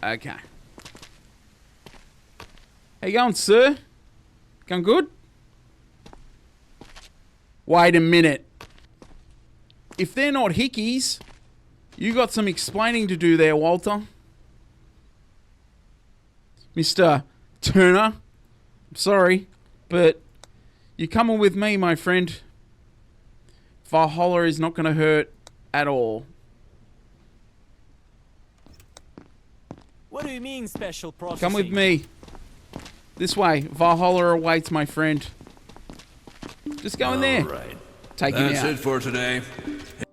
Okay. How you going, sir? Going good? Wait a minute. If they're not hickeys, you got some explaining to do there, Walter. Mr. Turner. I'm sorry, but you're coming with me, my friend. Valhalla is not going to hurt at all. What do you mean special processing? Come with me. This way. Valhalla awaits, my friend. Just go in there. Right. Take him out. That's it for today.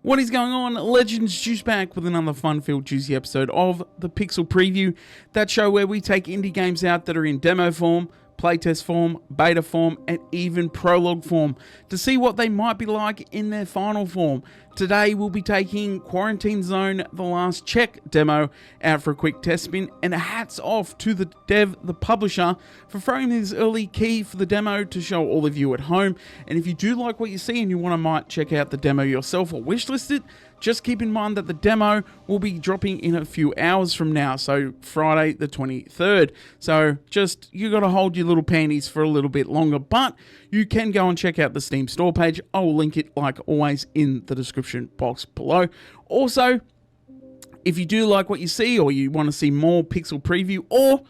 What is going on? Legends Juice back with another fun-filled, juicy episode of the Pixel Preview. That show where we take indie games out that are in demo form, playtest form, beta form, and even prologue form to see what they might be like in their final form. Today we'll be taking Quarantine Zone The Last Check demo out for a quick test spin, and hats off to the dev, the publisher, for throwing this early key for the demo to show all of you at home. And if you do like what you see and you want to might check out the demo yourself or wishlist it, just keep in mind that the demo will be dropping in a few hours from now, so Friday the 23rd. So just, you got to hold your little panties for a little bit longer, but you can go and check out the Steam store page. I will link it, like always, in the description box below. Also, if you do like what you see, or you want to see more Pixel Preview, or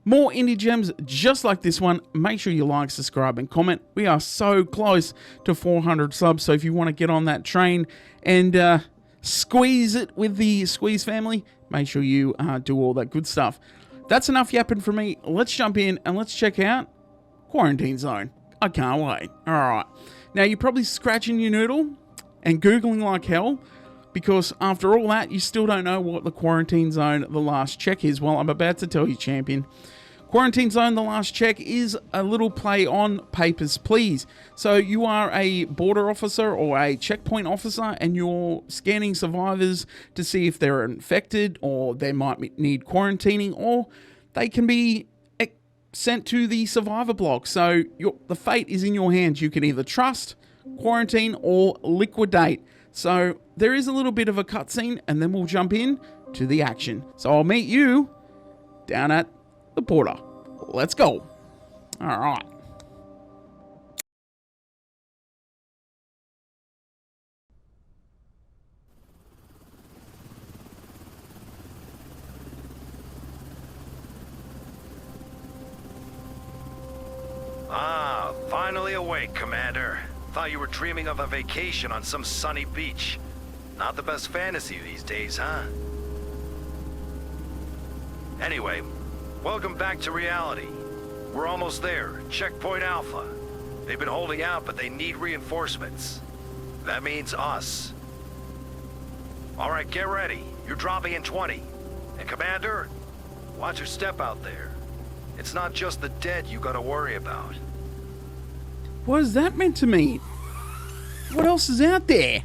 more indie gems just like this one, make sure you like, subscribe, and comment. We are so close to 400 subs, so if you want to get on that train and squeeze it with the Squeeze family, make sure you do all that good stuff. That's enough yapping from me. Let's jump in and let's check out Quarantine Zone. I can't wait. Alright. Now, you're probably scratching your noodle and Googling like hell, because after all that, you still don't know what the Quarantine Zone The Last Check is. Well, I'm about to tell you, champion. Quarantine Zone The Last Check is a little play on Papers, Please. So you are a border officer or a checkpoint officer, and you're scanning survivors to see if they're infected, or they might need quarantining, or they can be sent to the survivor block. So the fate is in your hands. You can either trust, quarantine, or liquidate. So there is a little bit of a cutscene, and then we'll jump in to the action. So I'll meet you down at the border. Let's go. All right. Ah, finally awake, Commander. Thought you were dreaming of a vacation on some sunny beach. Not the best fantasy these days, huh? Anyway, welcome back to reality. We're almost there. Checkpoint Alpha. They've been holding out, but they need reinforcements. That means us. Alright, get ready. You're dropping in 20. And Commander, watch your step out there. It's not just the dead you gotta worry about. What is that meant to mean? What else is out there?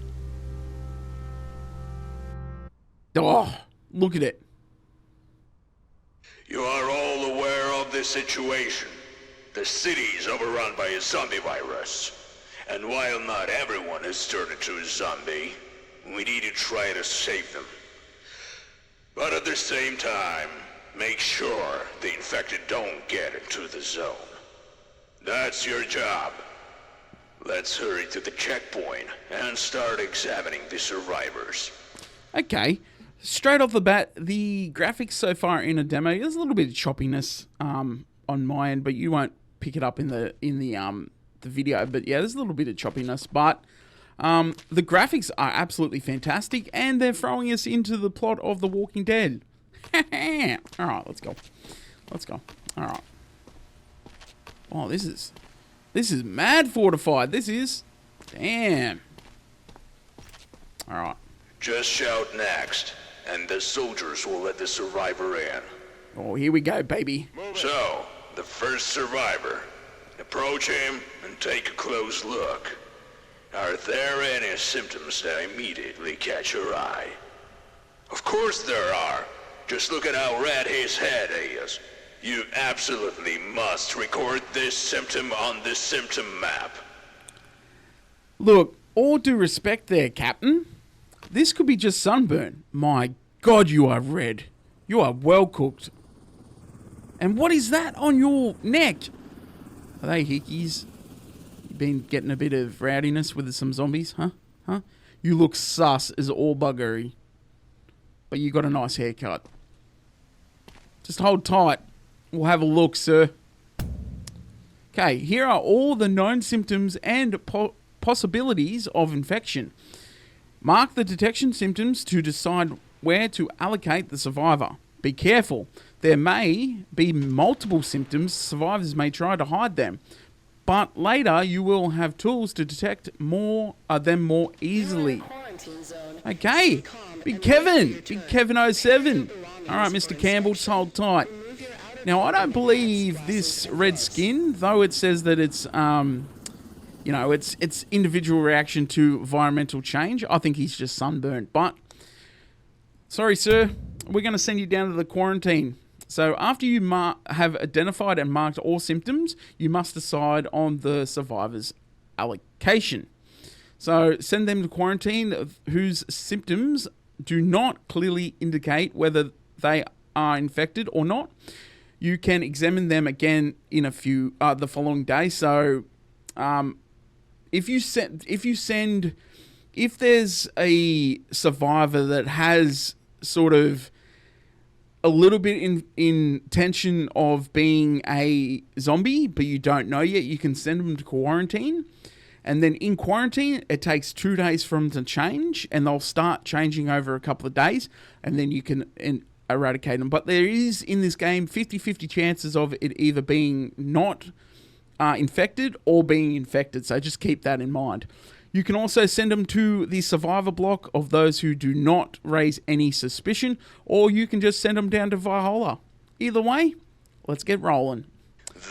Oh, look at it. You are all aware of the situation. The city is overrun by a zombie virus. And while not everyone has turned into a zombie, we need to try to save them. But at the same time, make sure the infected don't get into the zone. That's your job. Let's hurry to the checkpoint and start examining the survivors. Okay. Straight off the bat, the graphics so far in a demo, there's a little bit of choppiness on my end, but you won't pick it up in the video. But yeah, there's a little bit of choppiness, but the graphics are absolutely fantastic, and they're throwing us into the plot of The Walking Dead. All right, let's go. Let's go. All right. Oh, this is mad fortified. This is. Damn. All right. Just shout next, and the soldiers will let the survivor in. Oh, here we go, baby. So, the first survivor. Approach him and take a close look. Are there any symptoms that immediately catch your eye? Of course there are. Just look at how red his head is. You absolutely must record this symptom on the symptom map. Look, all due respect there, Captain. This could be just sunburn. My God, you are red. You are well cooked. And what is that on your neck? Are they hickeys? You been getting a bit of rowdiness with some zombies, huh? Huh? You look sus as all buggery. But you got a nice haircut. Just hold tight. We'll have a look, sir. Okay, here are all the known symptoms and possibilities of infection. Mark the detection symptoms to decide where to allocate the survivor. Be careful. There may be multiple symptoms. Survivors may try to hide them. But later, you will have tools to detect them more easily. Okay. Big Kevin. Big Kevin 07. All right, Mr. Campbell, just hold tight. Now, I don't believe this red skin, though it says that it's, it's individual reaction to environmental change. I think he's just sunburned. But, sorry, sir. We're going to send you down to the quarantine. So after you have identified and marked all symptoms, you must decide on the survivor's allocation. So send them to quarantine whose symptoms do not clearly indicate whether they are infected or not. You can examine them again in the following day. So if there's a survivor that has sort of a little bit in tension of being a zombie, but you don't know yet, you can send them to quarantine. And then in quarantine, it takes 2 days for them to change, and they'll start changing over a couple of days, and then you can eradicate them. But there is, in this game, 50-50 chances of it either being not infected or being infected, so just keep that in mind. You can also send them to the survivor block of those who do not raise any suspicion, or you can just send them down to Valhalla. Either way, let's get rolling.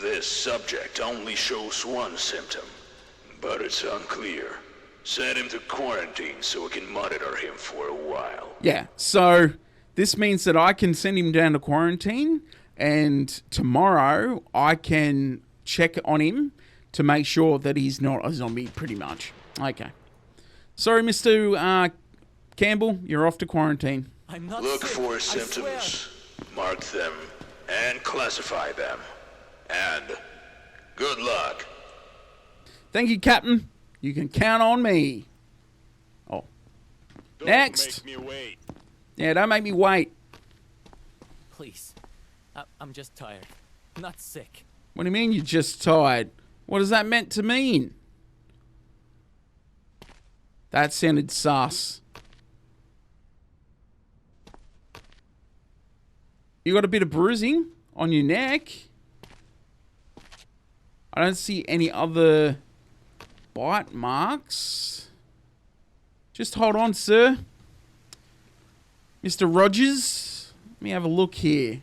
This subject only shows one symptom, but it's unclear. Send him to quarantine so we can monitor him for a while. Yeah, so this means that I can send him down to quarantine, and tomorrow I can check on him to make sure that he's not a zombie, pretty much. Okay. Sorry, Mr. Campbell, you're off to quarantine. I'm not Look sick, for I symptoms, mark them, and classify them. And good luck. Thank you, Captain. You can count on me. Oh. Don't Next. make me wait. Yeah, don't make me wait. Please. I'm just tired. Not sick. What do you mean you're just tired? What is that meant to mean? That sounded sus. You got a bit of bruising on your neck. I don't see any other bite marks. Just hold on, sir. Mr. Rogers. Let me have a look here.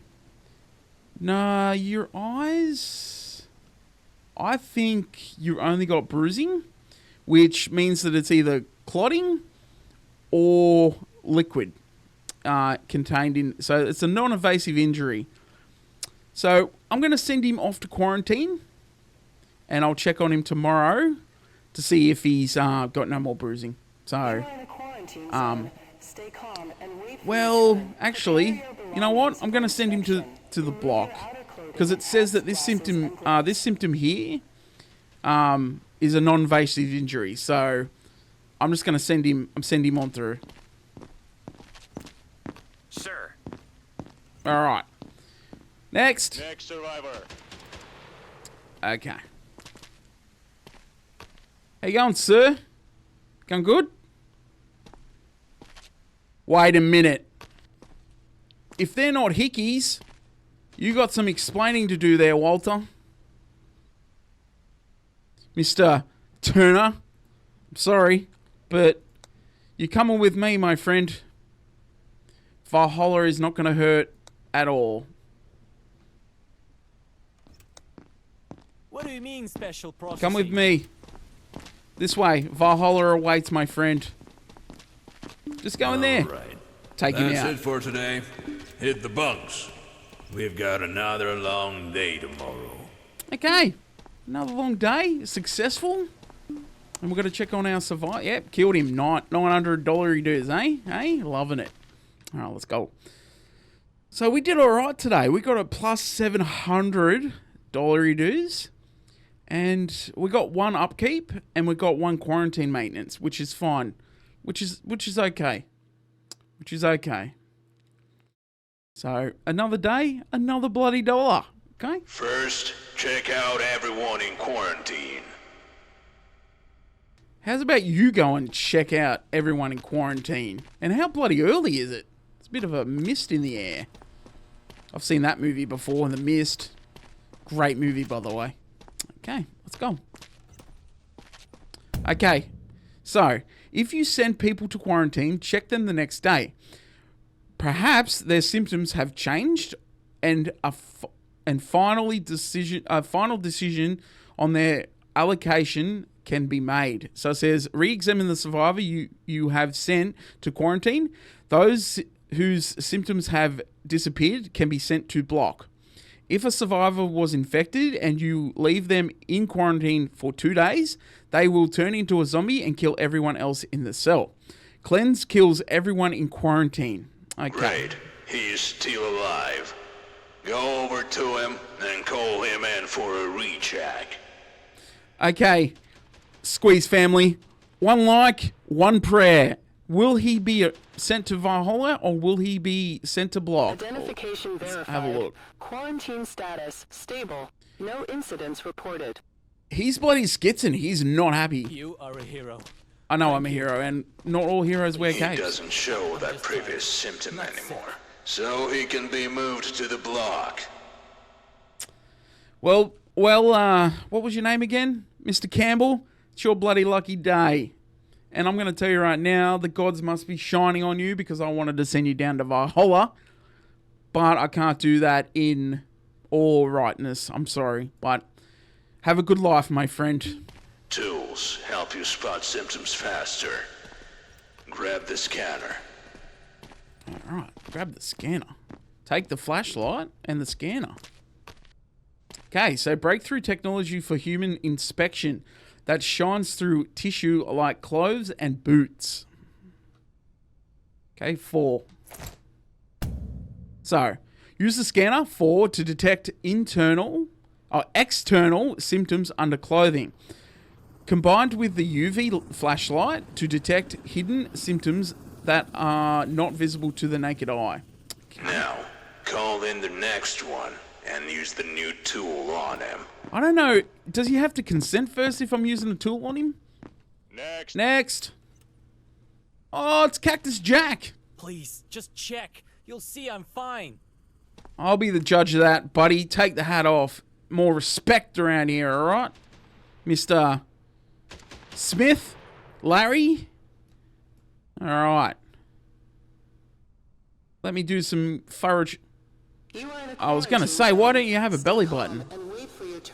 Nah, your eyes. I think you only got bruising, which means that it's either clotting or liquid contained in. So it's a non-invasive injury. So I'm going to send him off to quarantine, and I'll check on him tomorrow to see if he's got no more bruising. So, well, actually, you know what? I'm going to send him to the block because it says that this symptom here is a non-invasive injury. So I'm just going to send him on through. Sir. All right. Next. Next survivor. Okay. How you going, sir? Going good? Wait a minute. If they're not hickeys, you got some explaining to do there, Walter. Mr. Turner. I'm sorry, but you're coming with me, my friend. Valhalla is not going to hurt at all. What do you mean special processing? Come with me. This way. Valhalla awaits, my friend. Just go in there. All right. Take him That's out. it for today. Hit the bunks. We've got another long day tomorrow. Okay. Another long day. Successful. And we've got to check on our survivor. Yep, killed him. $900 he does, eh? Hey, loving it. All right, let's go. So we did alright today. We got a plus $700 dues. And we got one upkeep and we got one quarantine maintenance, which is fine. Which is okay. Which is okay. So another day, another bloody dollar. Okay? First, check out everyone in quarantine. How's about you go and check out everyone in quarantine? And how bloody early is it? It's a bit of a mist in the air. I've seen that movie before, The Mist. Great movie, by the way. Okay, let's go. Okay, so if you send people to quarantine, check them the next day. Perhaps their symptoms have changed, and a final decision on their allocation can be made. So it says, re-examine the survivor you have sent to quarantine. Those whose symptoms have disappeared can be sent to block. If a survivor was infected and you leave them in quarantine for 2 days, they will turn into a zombie and kill everyone else in the cell. Cleanse kills everyone in quarantine. Okay. Great. He's still alive. Go over to him and call him in for a recheck. Okay. Squeeze family. One like, one prayer. Will he be sent to Valhalla or will he be sent to block? Identification verified. Have a look. Quarantine status stable. No incidents reported. He's bloody Skitson. He's not happy. You are a hero. I know I'm a hero, and not all heroes wear He capes. doesn't show that previous symptom anymore, so he can be moved to the block. Well, what was your name again? Mr. Campbell? It's your bloody lucky day. And I'm going to tell you right now, the gods must be shining on you because I wanted to send you down to Valhalla. But I can't do that in all rightness. I'm sorry. But have a good life, my friend. Tools help you spot symptoms faster. Grab the scanner. Alright, grab the scanner. Take the flashlight and the scanner. Okay, so breakthrough technology for human inspection that shines through tissue like clothes and boots. Okay, 4. So, use the scanner 4 to detect external symptoms under clothing. Combined with the UV flashlight to detect hidden symptoms that are not visible to the naked eye. Now, call in the next one and use the new tool on him. I don't know. Does he have to consent first if I'm using a tool on him? Next. Oh, it's Cactus Jack. Please, just check. You'll see I'm fine. I'll be the judge of that, buddy. Take the hat off. More respect around here, alright? Mr. Smith? Larry? Alright. Let me do some forage. I was going to say, why don't you have a belly button?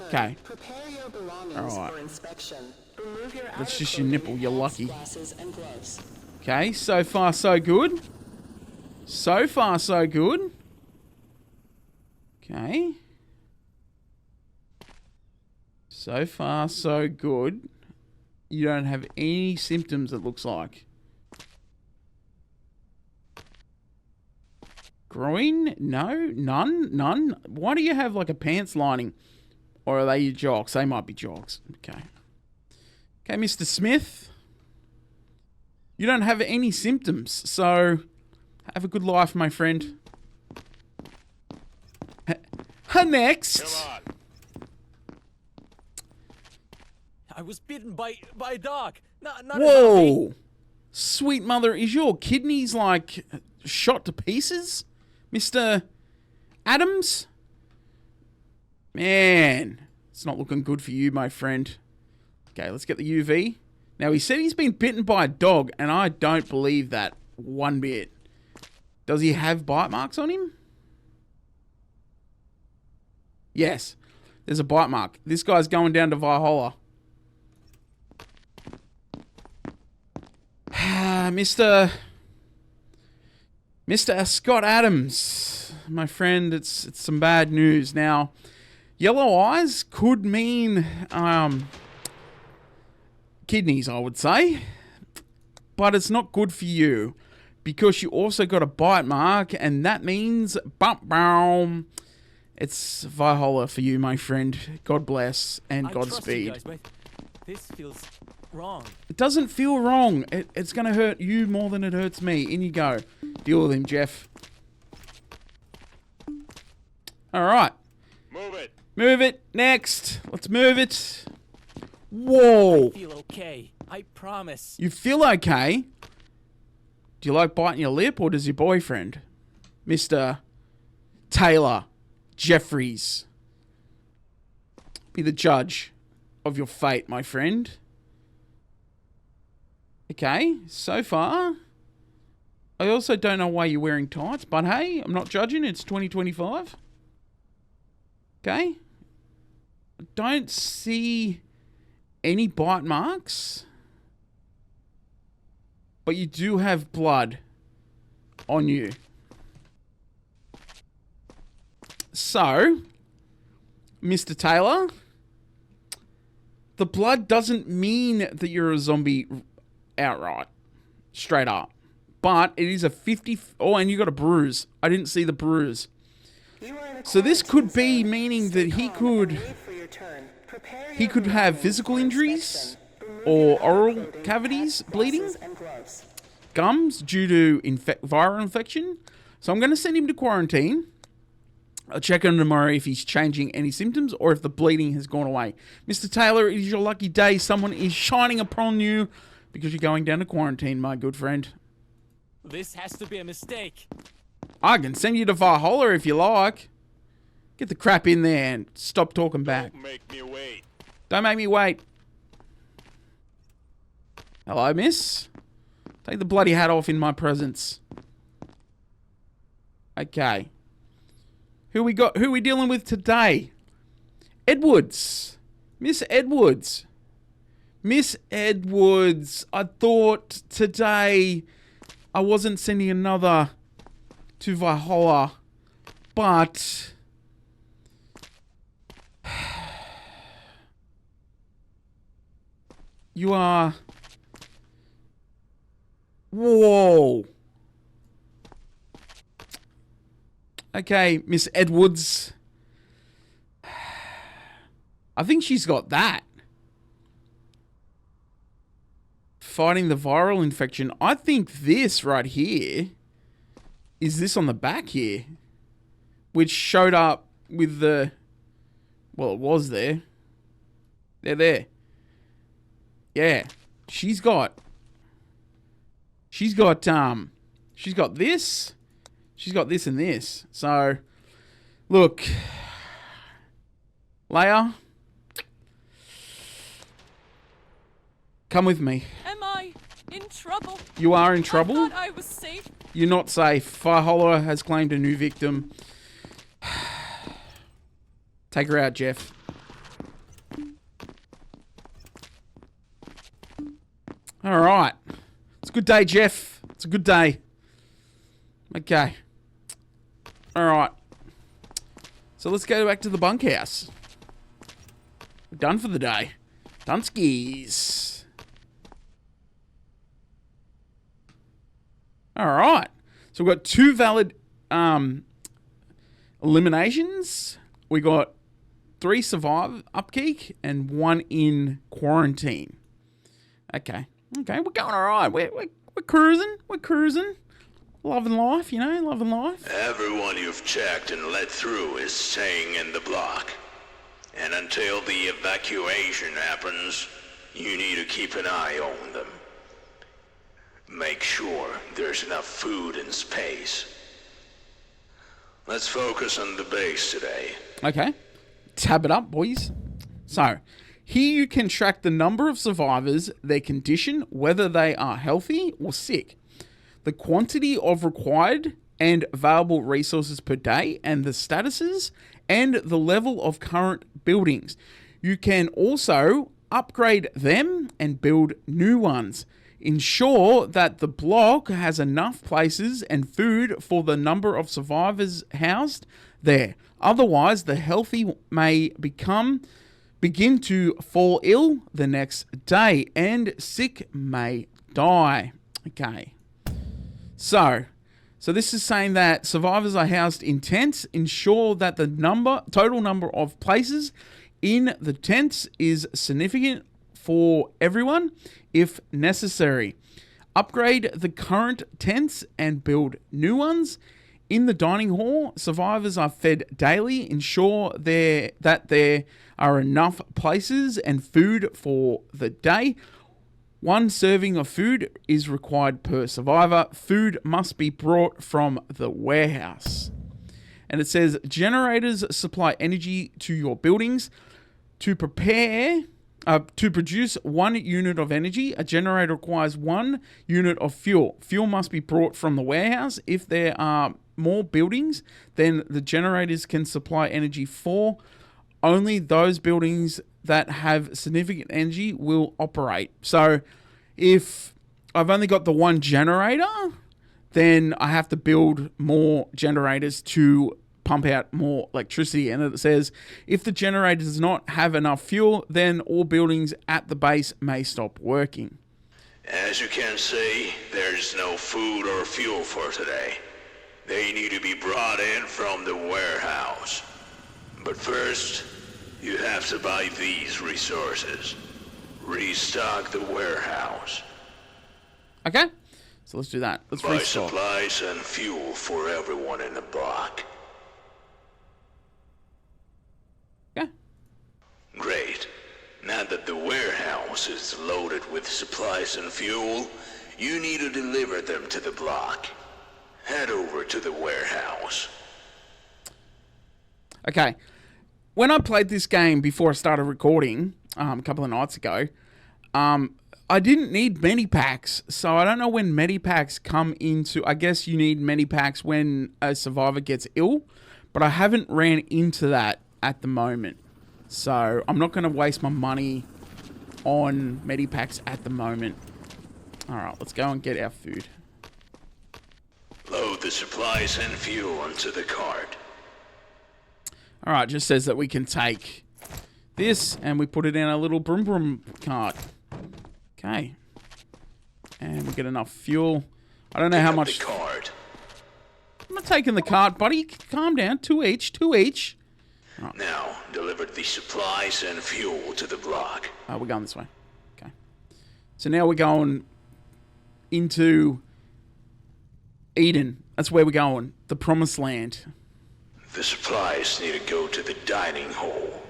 Okay. Alright. That's just your nipple, you're lucky. Okay, so far so good. So far so good. Okay. So far so good. You don't have any symptoms, it looks like. Groin? No? None? Why do you have like a pants lining? Or are they your jocks? They might be jocks. Okay. Okay, Mr. Smith. You don't have any symptoms, so have a good life, my friend. Next. Come on. I was bitten by a dog. Not a zombie. Whoa. Sweet mother, is your kidneys like shot to pieces? Mr. Adams? Man, it's not looking good for you, my friend. Okay, let's get the UV. Now, he said he's been bitten by a dog, and I don't believe that one bit. Does he have bite marks on him? Yes, there's a bite mark. This guy's going down to Valhalla. Mr. Scott Adams, my friend, it's some bad news. Now, yellow eyes could mean kidneys, I would say, but it's not good for you because you also got a bite mark, and that means it's Valhalla for you, my friend. God bless and I trust you Godspeed. guys, but this feels wrong. It doesn't feel wrong. It's going to hurt you more than it hurts me. In you go. Deal with him, Jeff. All right. Move it. Move it. Next. Let's move it. Whoa. I feel okay. I promise. You feel okay? Do you like biting your lip, or does your boyfriend, Mr. Taylor Jeffries, be the judge of your fate, my friend? Okay, so far. I also don't know why you're wearing tights, but hey, I'm not judging. It's 2025. Okay. I don't see any bite marks, but you do have blood on you. So, Mr. Taylor, the blood doesn't mean that you're a zombie outright, straight up. But it is a 50... Oh, and you got a bruise. I didn't see the bruise. So this could be meaning that he could have physical injuries or oral cavities bleeding, gums due to viral infection. So I'm going to send him to quarantine. I'll check on him tomorrow if he's changing any symptoms or if the bleeding has gone away. Mr. Taylor, it is your lucky day. Someone is shining upon you because you're going down to quarantine, my good friend. This has to be a mistake. I can send you to Valhalla if you like. Get the crap in there and stop talking back. Don't make me wait. Don't make me wait. Hello, miss. Take the bloody hat off in my presence. Okay. Who we got? Who we dealing with today? Edwards. Miss Edwards. Miss Edwards. I thought today I wasn't sending another to Valhalla, but you are... Whoa. Okay, Miss Edwards. I think she's got that. Fighting the viral infection. I think this right here is this on the back here, which showed up with the... Well, it was there. They're there. Yeah. She's got this. She's got this and this. So, look. Leia. Come with me. Am I in trouble? You are in trouble? I thought I was safe. You're not safe. Valhalla has claimed a new victim. Take her out, Jeff. All right. It's a good day, Jeff. It's a good day. Okay. All right. So let's go back to the bunkhouse. We're done for the day. Done skis. All right. So we've got 2 valid eliminations. We got 3 survive upkeep and 1 in quarantine. Okay. Okay, we're going all right. We're cruising. We're cruising. Loving life, you know, loving life. Everyone you've checked and let through is staying in the block. And until the evacuation happens, you need to keep an eye on them. Make sure there's enough food and space. Let's focus on the base today. Okay. Tab it up, boys. So, here you can track the number of survivors, their condition, whether they are healthy or sick, the quantity of required and available resources per day, and the statuses and the level of current buildings. You can also upgrade them and build new ones. Ensure that the block has enough places and food for the number of survivors housed there. Otherwise, the healthy may begin to fall ill the next day, and sick may die. Okay. So this is saying that survivors are housed in tents. Ensure that the total number of places in the tents is significant for everyone if necessary. Upgrade the current tents and build new ones. In the dining hall, survivors are fed daily. Ensure that there are enough places and food for the day. 1 serving of food is required per survivor. Food must be brought from the warehouse. And it says generators supply energy to your buildings. To produce 1 unit of energy, a generator requires 1 unit of fuel. Fuel must be brought from the warehouse. If there are more buildings, then the generators can supply energy for only those buildings that have significant energy will operate. So if I've only got the 1 generator, then I have to build more generators to pump out more electricity. And it says if the generator does not have enough fuel, then all buildings at the base may stop working. As you can see, there's no food or fuel for today. They need to be brought in from the warehouse. But first, you have to buy these resources. Restock the warehouse. Okay, so let's do that. Let's buy restock supplies and fuel for everyone in the block. Okay. Great. Now that the warehouse is loaded with supplies and fuel, you need to deliver them to the block. Head over to the warehouse. Okay. When I played this game before I started recording, a couple of nights ago, I didn't need medipacks, so I don't know when medipacks come into... I guess you need medipacks when a survivor gets ill, but I haven't ran into that at the moment. So I'm not going to waste my money on medipacks at the moment. Alright, let's go and get our food. Load the supplies and fuel onto the cart. Alright, just says that we can take this and we put it in a little broom broom cart. Okay. And we get enough fuel. I don't know how much... The cart. I'm not taking the cart, buddy. Calm down. 2 each. 2 each. Right. Now, deliver the supplies and fuel to the block. Oh, we're going this way. Okay. So now we're going into Eden. That's where we're going. The Promised Land. The supplies need to go to the dining hall.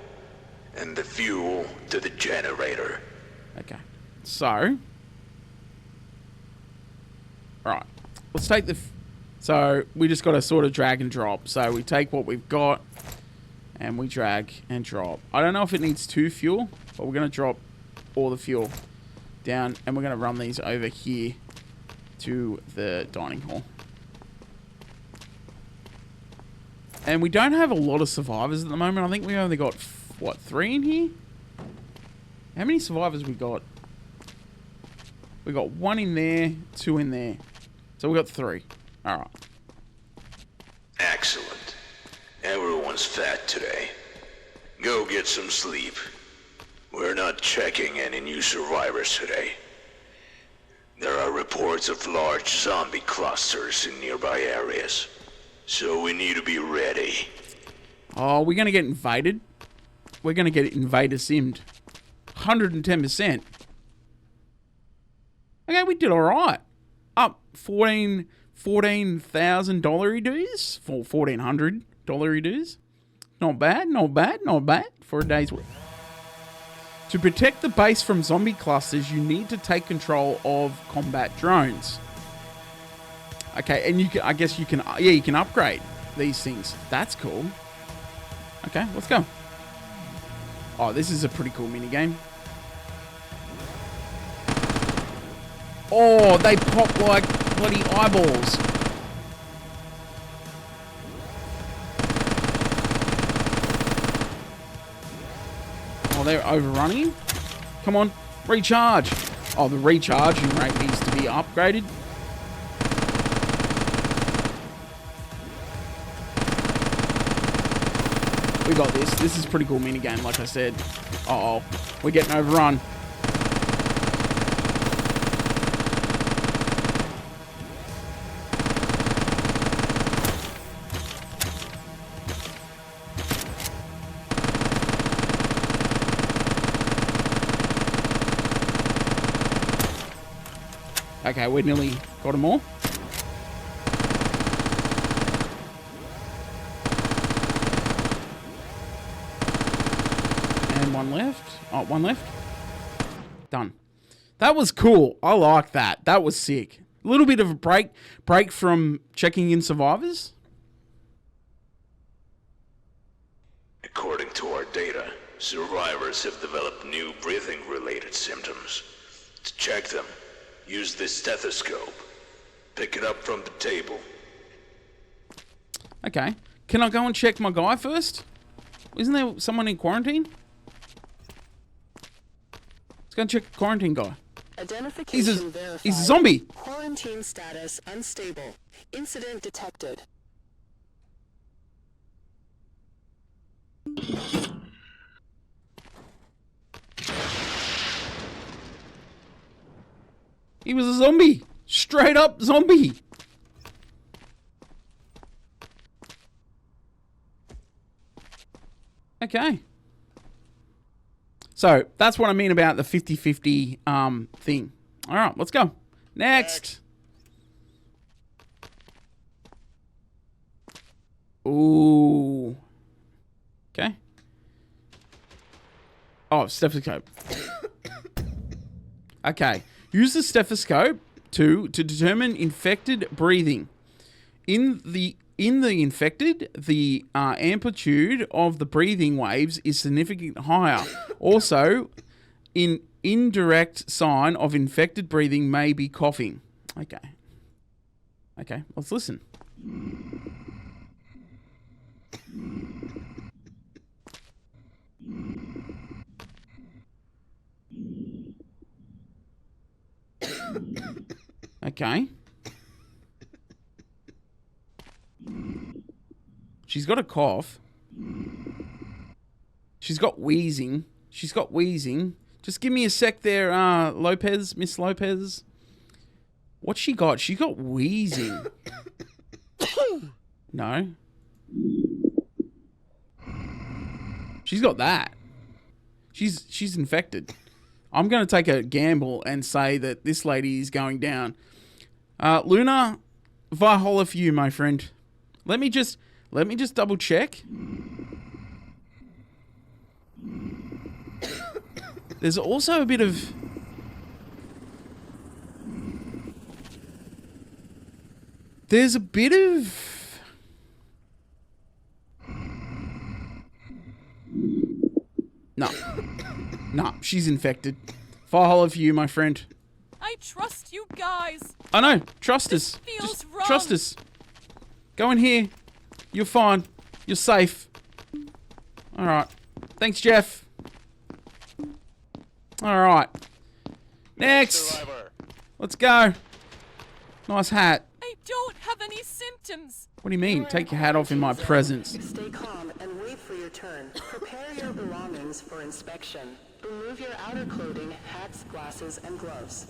And the fuel to the generator. Okay. So. Alright. Let's take the... So, we just got to sort of drag and drop. So, we take what we've got. And we drag and drop. I don't know if it needs 2 fuel. But we're going to drop all the fuel down. And we're going to run these over here to the dining hall. And we don't have a lot of survivors at the moment. I think we only got, what, 3 in here? How many survivors we got? We got 1 in there, 2 in there. So we got 3. Alright. Excellent. Everyone's fat today. Go get some sleep. We're not checking any new survivors today. There are reports of large zombie clusters in nearby areas. So we need to be ready. Oh, we're going to get invaded? We're going to get invader simmed. 110%. Okay, we did alright. Up $14,000 dues? For $1,400 dues? Not bad, not bad, not bad for a day's work. To protect the base from zombie clusters, you need to take control of combat drones. Okay, and you can, I guess you can, yeah, you can upgrade these things. That's cool. Okay, let's go. Oh, this is a pretty cool minigame. Oh, they pop like bloody eyeballs. Oh, they're overrunning. Come on, recharge. Oh, the recharging rate needs to be upgraded. We got this. This is a pretty cool minigame, like I said. Uh-oh. We're getting overrun. Okay, we nearly got them all. And one left. Oh, one left. Done. That was cool. I like that. That was sick. A little bit of a break from checking in survivors. According to our data, survivors have developed new breathing-related symptoms. To check them, use this stethoscope. Pick it up from the table. Okay. Can I go and check my guy first? Isn't there someone in quarantine? Let's go and check the quarantine guy. Identification verified. He's a zombie. Quarantine status unstable. Incident detected. He was a zombie. Straight up zombie. Okay. So, that's what I mean about the 50-50 thing. All right, let's go. Next. Ooh. Okay. Oh, stethoscope. Okay. Use the stethoscope to determine infected breathing. In the infected, the amplitude of the breathing waves is significantly higher. Also, an indirect sign of infected breathing may be coughing. Okay. Okay, let's listen. Okay. She's got a cough. She's got wheezing. She's got wheezing. Just give me a sec there, Lopez, Miss Lopez. What's she got? She got wheezing. No. She's got that. She's infected. I'm going to take a gamble and say that this lady is going down. Luna, Valhalla for you, my friend. Let me just double check. There's also a bit of... There's a bit of... No. No, she's infected. Valhalla for you, my friend. I trust you guys. I know. Trust us. Feels Just wrong. trust us. Go in here. You're fine. You're safe. All right. Thanks, Jeff. All right. Next. Let's go. Nice hat. I don't have any symptoms. What do you mean? Take your hat off in my presence. Stay calm and wait for your turn. Prepare your belongings for inspection. Remove your outer clothing, hats, glasses, and gloves.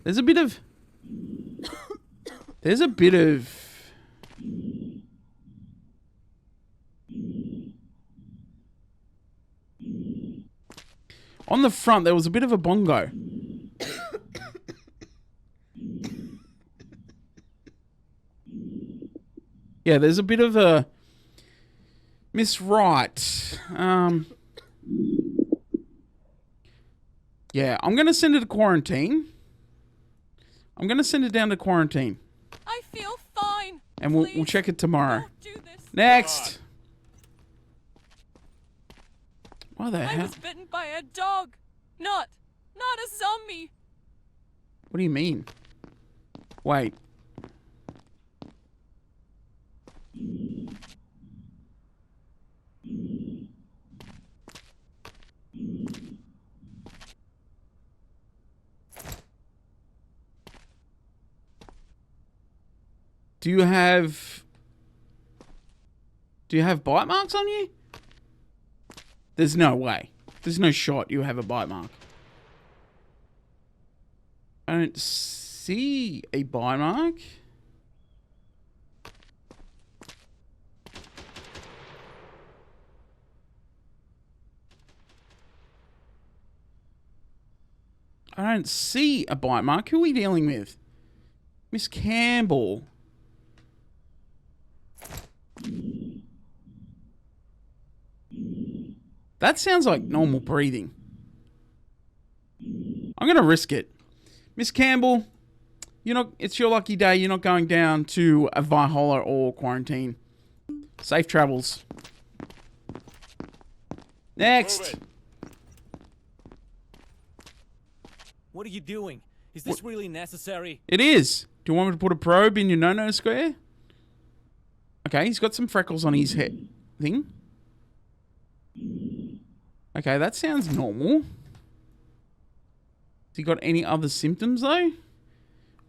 There's a bit of... There's a bit of... On the front, there was a bit of a bongo. Yeah, there's a bit of a... Miss Wright. Yeah, I'm going to send it to quarantine. I'm going to send it down to quarantine. I feel fine. And we'll check it tomorrow. Don't do this. Next. Why the I hell? was bitten by a dog. Not a zombie. What do you mean? Wait. Do you have bite marks on you? There's no way. There's no shot you have a bite mark. I don't see a bite mark. I don't see a bite mark. Who are we dealing with? Miss Campbell. That sounds like normal breathing. I'm going to risk it. Miss Campbell, it's your lucky day. You're not going down to a Valhalla or quarantine. Safe travels. Next. What are you doing? Is this really necessary? It is. Do you want me to put a probe in your no-no square? Okay, he's got some freckles on his head thing. Okay, that sounds normal. Has he got any other symptoms, though?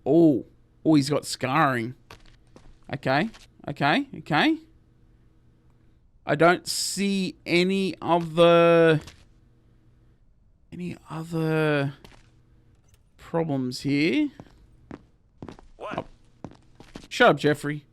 Oh, he's got scarring. Okay. I don't see any other problems here. What? Oh. Shut up, Jeffrey.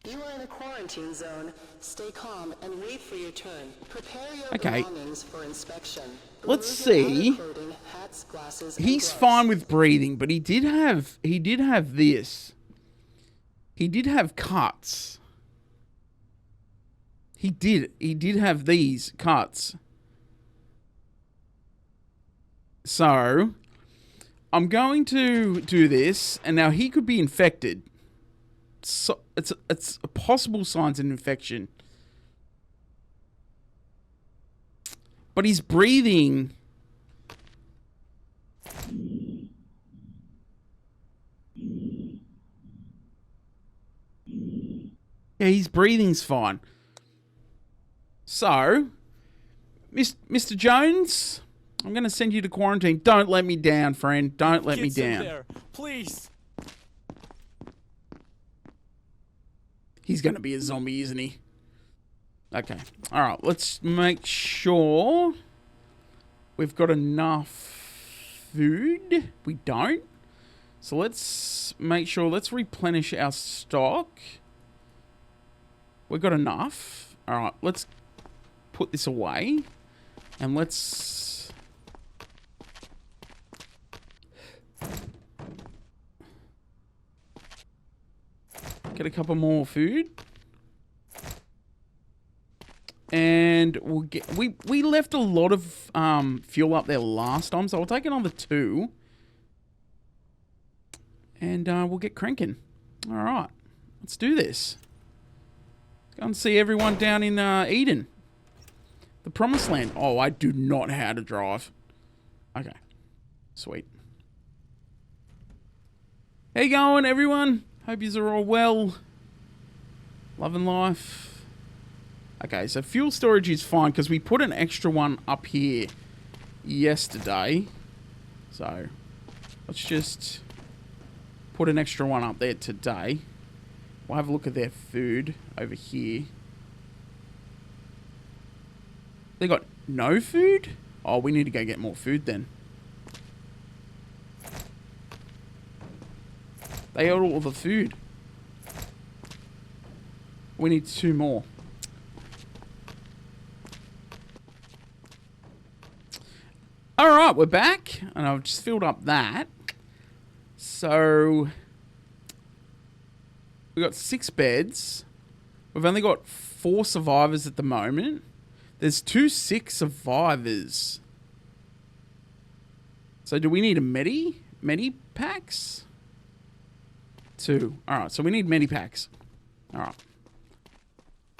You are in a quarantine zone. Stay calm and wait for your turn. Prepare your Okay. belongings for inspection. Let's Remove your see. outer clothing, hats, glasses, and He's gloves. fine with breathing, but he did have this. He did have cuts. He did have these cuts. So, I'm going to do this, and now he could be infected. So it's a possible signs of infection. But he's breathing. Yeah, his breathing's fine. So, Mr. Jones, I'm going to send you to quarantine. Don't let me down, friend. Don't let me Kids in down. there, please. He's going to be a zombie, isn't he? Okay. All right. Let's make sure we've got enough food. We don't. So let's make sure. Let's replenish our stock. We've got enough. All right. Let's put this away. And let's... get a couple more food. And we'll get... We left a lot of fuel up there last time, so I'll take another 2. And we'll get cranking. Alright. Let's do this. Let's go and see everyone down in Eden. The Promised Land. Oh, I do not know how to drive. Okay. Sweet. How you going, everyone? Hope yous are all well. Loving life. Okay, so fuel storage is fine because we put an extra one up here yesterday. So, let's just put an extra one up there today. We'll have a look at their food over here. They got no food? Oh, we need to go get more food then. They ate all the food. We need 2 more. Alright, we're back. And I've just filled up that. So, we got 6 beds. We've only got 4 survivors at the moment. There's 2 sick survivors. So do we need a medi packs? 2. Alright, so we need medi packs. Alright.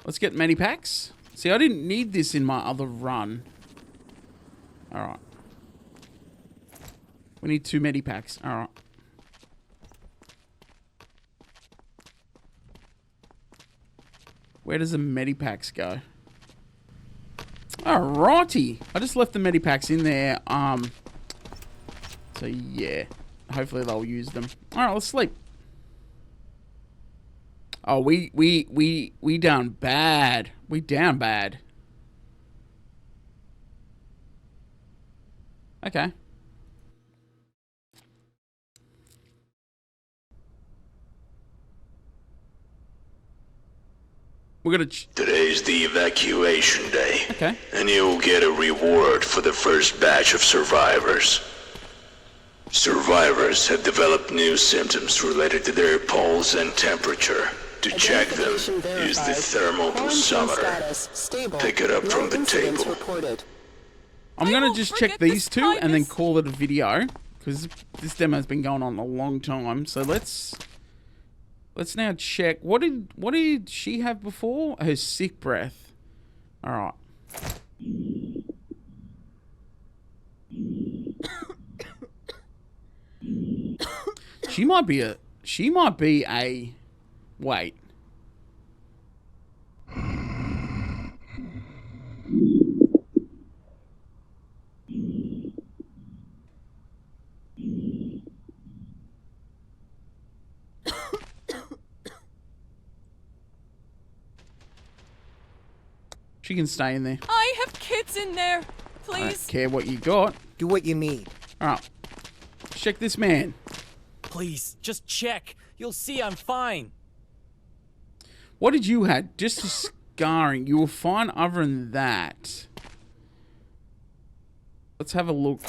Let's get medi packs. See, I didn't need this in my other run. Alright. We need 2 medi packs. Alright. Where does the medi packs go? Alrighty. I just left the medipacks in there. So yeah. Hopefully they'll use them. Alright, let's sleep. Oh, we down bad. We down bad. Okay. We're gonna... Today's the evacuation day. Okay. And you'll get a reward for the first batch of survivors. Survivors have developed new symptoms related to their pulse and temperature. To check them, use the thermal pulsometer. Pick it up from the table. I'm gonna just check these two and then call it a video, because this demo's been going on a long time. So let's now check. What did she have before? Her sick breath. All right. She might be a wait. She can stay in there. I have kids in there. I Please. don't care what you got. Do what you need. Alright. Check this man. Please, just check. You'll see I'm fine. What did you have? Just a scarring. You were fine other than that. Let's have a look.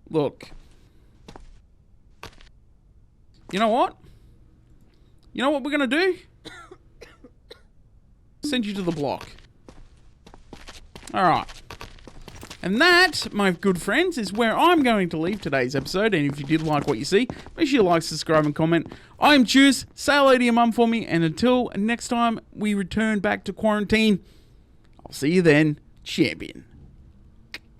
Look. You know what? You know what we're gonna do? Send you to the block. Alright. And that, my good friends, is where I'm going to leave today's episode. And if you did like what you see, make sure you like, subscribe, and comment. I'm Cheers. Say hello to your mum for me. And until next time we return back to quarantine, I'll see you then, champion.